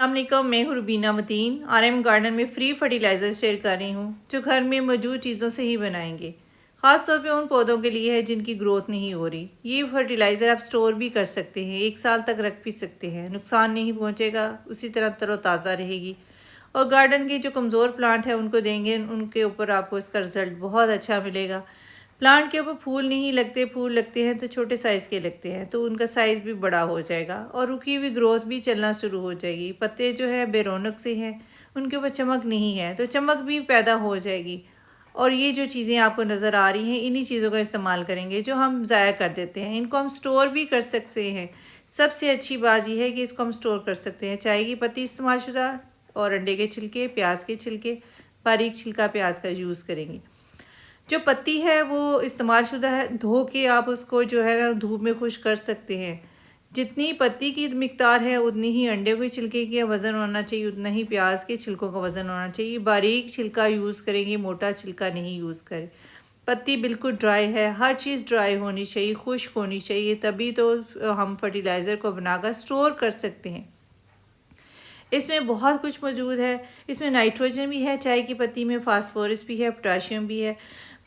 अस्सलामुअलैकुम, मैं हूँ रुबीना मतीन। RM गार्डन में फ्री फर्टिलाइज़र शेयर कर रही हूँ जो घर में मौजूद चीज़ों से ही बनाएंगे। ख़ास तौर पे उन पौधों के लिए है जिनकी ग्रोथ नहीं हो रही। ये फर्टिलाइज़र आप स्टोर भी कर सकते हैं, 1 साल तक रख भी सकते हैं, नुकसान नहीं पहुँचेगा, उसी तरह तरोताज़ा रहेगी। और गार्डन के जो कमज़ोर प्लांट है उनको देंगे, उनके ऊपर आपको इसका रिज़ल्ट बहुत अच्छा मिलेगा। प्लांट के ऊपर फूल नहीं लगते, फूल लगते हैं तो छोटे साइज़ के लगते हैं, तो उनका साइज़ भी बड़ा हो जाएगा और रुकी हुई ग्रोथ भी चलना शुरू हो जाएगी। पत्ते जो है बेरौनक से हैं, उनके ऊपर चमक नहीं है तो चमक भी पैदा हो जाएगी। और ये जो चीज़ें आपको नज़र आ रही हैं, इन्हीं चीज़ों का इस्तेमाल करेंगे जो हम ज़ाया कर देते हैं। इनको हम स्टोर भी कर सकते हैं। सबसे अच्छी बात यह है कि इसको हम स्टोर कर सकते हैं। चाय की पत्ती इस्तेमाल शुदा और अंडे के छिलके, प्याज के छिलके, बारीक छिलका प्याज का यूज़ करेंगे। जो पत्ती है वो इस्तेमाल शुदा है, धो के आप उसको जो है ना धूप में खुश कर सकते हैं। जितनी पत्ती की मिकदार है उतनी ही अंडे के छिलके का वज़न होना चाहिए, उतना ही प्याज के छिलकों का वज़न होना चाहिए। बारीक छिलका यूज़ करेंगे, मोटा छिलका नहीं यूज़ करें। पत्ती बिल्कुल ड्राई है, हर चीज़ ड्राई होनी चाहिए, खुश्क होनी चाहिए, तभी तो हम फर्टिलाइज़र को बनाकर स्टोर कर सकते हैं। इसमें बहुत कुछ मौजूद है। इसमें नाइट्रोजन भी है, चाय की पत्ती में फास्फोरस भी है, पोटाशियम भी है।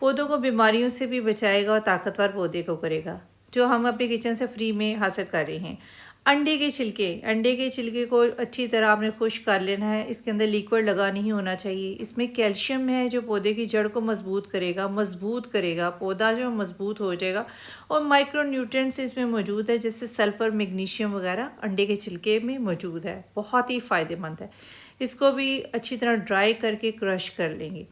पौधों को बीमारियों से भी बचाएगा और ताकतवर पौधे को करेगा, जो हम अपने किचन से फ्री में हासिल कर रहे हैं। अंडे के छिलके को अच्छी तरह आपने खुश्क कर लेना है। इसके अंदर लिक्विड लगा नहीं होना चाहिए। इसमें कैल्शियम है जो पौधे की जड़ को मजबूत करेगा, पौधा जो मजबूत हो जाएगा। और माइक्रो न्यूट्रिएंट्स इसमें मौजूद है, जैसे सल्फ़र, मैग्नीशियम वगैरह अंडे के छिलके में मौजूद है, बहुत ही फ़ायदेमंद है। इसको भी अच्छी तरह ड्राई करके क्रश कर लेंगे।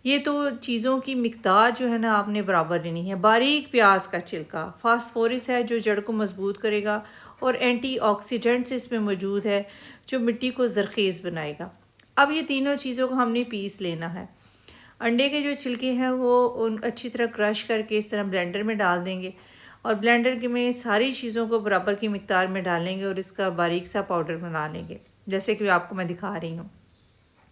ये तो चीज़ों की मिकदार जो है ना आपने बराबर लेनी है। बारीक प्याज का छिलका, फास्फोरस है जो जड़ को मजबूत करेगा और एंटीऑक्सीडेंट्स इसमें मौजूद है जो मिट्टी को ज़रख़ेज़ बनाएगा। अब ये तीनों चीज़ों को हमने पीस लेना है। अंडे के जो छिलके हैं वो उन अच्छी तरह क्रश करके इस तरह ब्लेंडर में डाल देंगे और ब्लेंडर के में सारी चीज़ों को बराबर की मिकदार में डालेंगे और इसका बारीक सा पाउडर बना लेंगे, जैसे कि आपको मैं दिखा रही हूँ।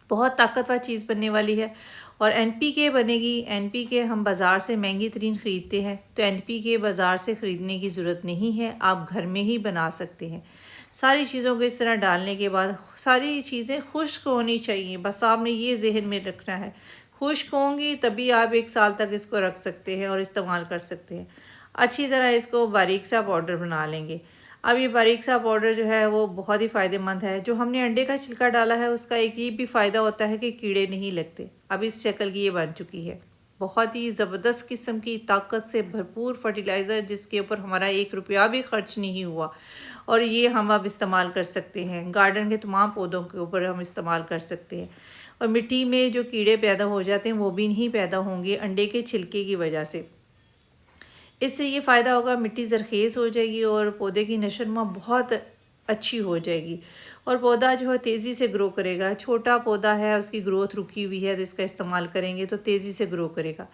बहुत ताकतवर चीज़ बनने वाली है और NPK बनेगी। NPK हम बाज़ार से महंगी तरीन ख़रीदते हैं, तो NPK बाज़ार से ख़रीदने की ज़रूरत नहीं है, आप घर में ही बना सकते हैं। सारी चीज़ों को इस तरह डालने के बाद सारी चीज़ें खुश्क होनी चाहिए, बस आपने ये जहन में रखना है। खुश्क होंगी तभी आप 1 साल तक इसको रख सकते हैं और इस्तेमाल कर सकते हैं। अच्छी तरह इसको बारीक सा पाउडर बना लेंगे। अब ये बारीक सा पाउडर जो है वो बहुत ही फ़ायदेमंद है। जो हमने अंडे का छिलका डाला है उसका एक ये भी फ़ायदा होता है कि कीड़े नहीं लगते। अब इस शक्ल की ये बन चुकी है, बहुत ही ज़बरदस्त किस्म की ताकत से भरपूर फर्टिलाइज़र, जिसके ऊपर हमारा 1 रुपया भी खर्च नहीं हुआ। और ये हम अब इस्तेमाल कर सकते हैं, गार्डन के तमाम पौधों के ऊपर हम इस्तेमाल कर सकते हैं। और मिट्टी में जो कीड़े पैदा हो जाते हैं वो भी नहीं पैदा होंगे अंडे के छिलके की वजह से। इससे ये फ़ायदा होगा, मिट्टी ज़रख़ेज़ हो जाएगी और पौधे की नशोनुमा बहुत अच्छी हो जाएगी और पौधा जो है तेज़ी से ग्रो करेगा। छोटा पौधा है, उसकी ग्रोथ रुकी हुई है, तो इसका इस्तेमाल करेंगे तो तेज़ी से ग्रो करेगा।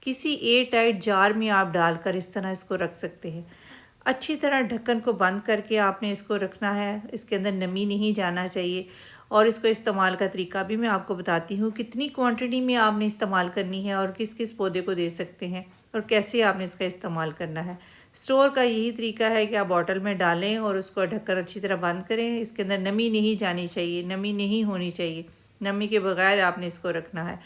किसी एयर टाइट जार में आप डालकर इस तरह इसको रख सकते हैं। अच्छी तरह ढक्कन को बंद करके आपने इसको रखना है, इसके अंदर नमी नहीं जाना चाहिए। और इसको इस्तेमाल का तरीका भी मैं आपको बताती हूँ, कितनी क्वांटिटी में आपने इस्तेमाल करनी है और किस किस पौधे को दे सकते हैं और कैसे आपने इसका इस्तेमाल करना है। स्टोर का यही तरीका है कि आप बॉटल में डालें और उसको ढककर अच्छी तरह बंद करें। इसके अंदर नमी नहीं जानी चाहिए, नमी नहीं होनी चाहिए, नमी के बगैर आपने इसको रखना है।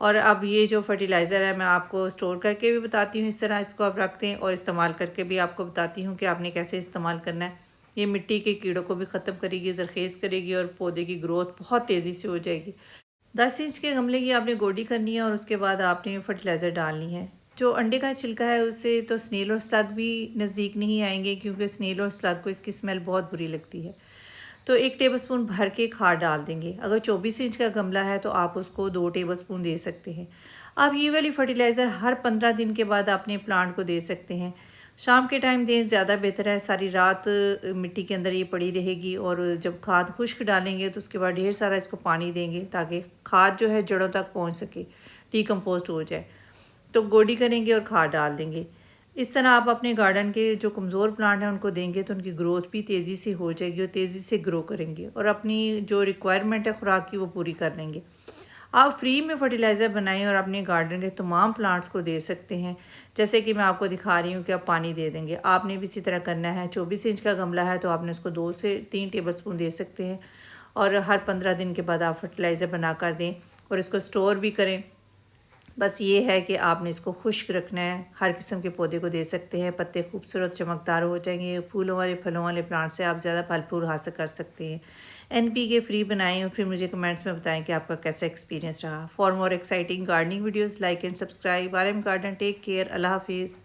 और अब ये जो फर्टिलाइज़र है मैं आपको स्टोर करके भी बताती हूँ, इस तरह इसको आप रख दें, और इस्तेमाल करके भी आपको बताती हूँ कि आपने कैसे इस्तेमाल करना है। ये मिट्टी के कीड़ों को भी ख़त्म करेगी, ज़रख़ेज़ करेगी और पौधे की ग्रोथ बहुत तेज़ी से हो जाएगी। 10 इंच के गमले की आपने गोडी करनी है और उसके बाद आपने फर्टिलाइज़र डालनी है। जो अंडे का छिलका है उससे तो स्नेल और स्लग भी नज़दीक नहीं आएंगे, क्योंकि स्नेल और स्लग को इसकी स्मेल बहुत बुरी लगती है। तो 1 टेबलस्पून भर के खाद डाल देंगे। अगर 24 इंच का गमला है तो आप उसको 2 टेबलस्पून दे सकते हैं। आप ये वाली फर्टिलाइज़र हर 15 दिन के बाद अपने प्लांट को दे सकते हैं। शाम के टाइम दें ज़्यादा बेहतर है, सारी रात मिट्टी के अंदर ये पड़ी रहेगी और जब खाद खुश्क डालेंगे तो उसके बाद ढेर सारा इसको पानी देंगे ताकि खाद जो है जड़ों तक पहुंच सके, डिकम्पोस्ट हो जाए। तो गोडी करेंगे और खाद डाल देंगे। इस तरह आप अपने गार्डन के जो कमज़ोर प्लांट हैं उनको देंगे तो उनकी ग्रोथ भी तेज़ी से हो जाएगी और तेज़ी से ग्रो करेंगे और अपनी जो रिक्वायरमेंट है खुराक की वो पूरी कर लेंगे। आप फ्री में फर्टिलाइज़र बनाएं और अपने गार्डन के तमाम प्लांट्स को दे सकते हैं, जैसे कि मैं आपको दिखा रही हूँ कि आप पानी दे देंगे। आपने भी इसी तरह करना है। 24 इंच का गमला है तो आपने उसको 2 से 3 टेबलस्पून दे सकते हैं और हर 15 दिन के बाद आप फर्टिलाइज़र बना कर दें और इसको स्टोर भी करें। बस ये है कि आपने इसको खुश्क रखना है, हर किस्म के पौधे को दे सकते हैं, पत्ते खूबसूरत चमकदार हो जाएंगे, फूलों वाले फलों वाले प्लांट से आप ज़्यादा फल फूल हासिल कर सकते हैं। NPK फ्री बनाएं और फिर मुझे कमेंट्स में बताएं कि आपका कैसा एक्सपीरियंस रहा। For more exciting gardening videos like and subscribe. RM garden, take care, अल्लाह हाफिज़।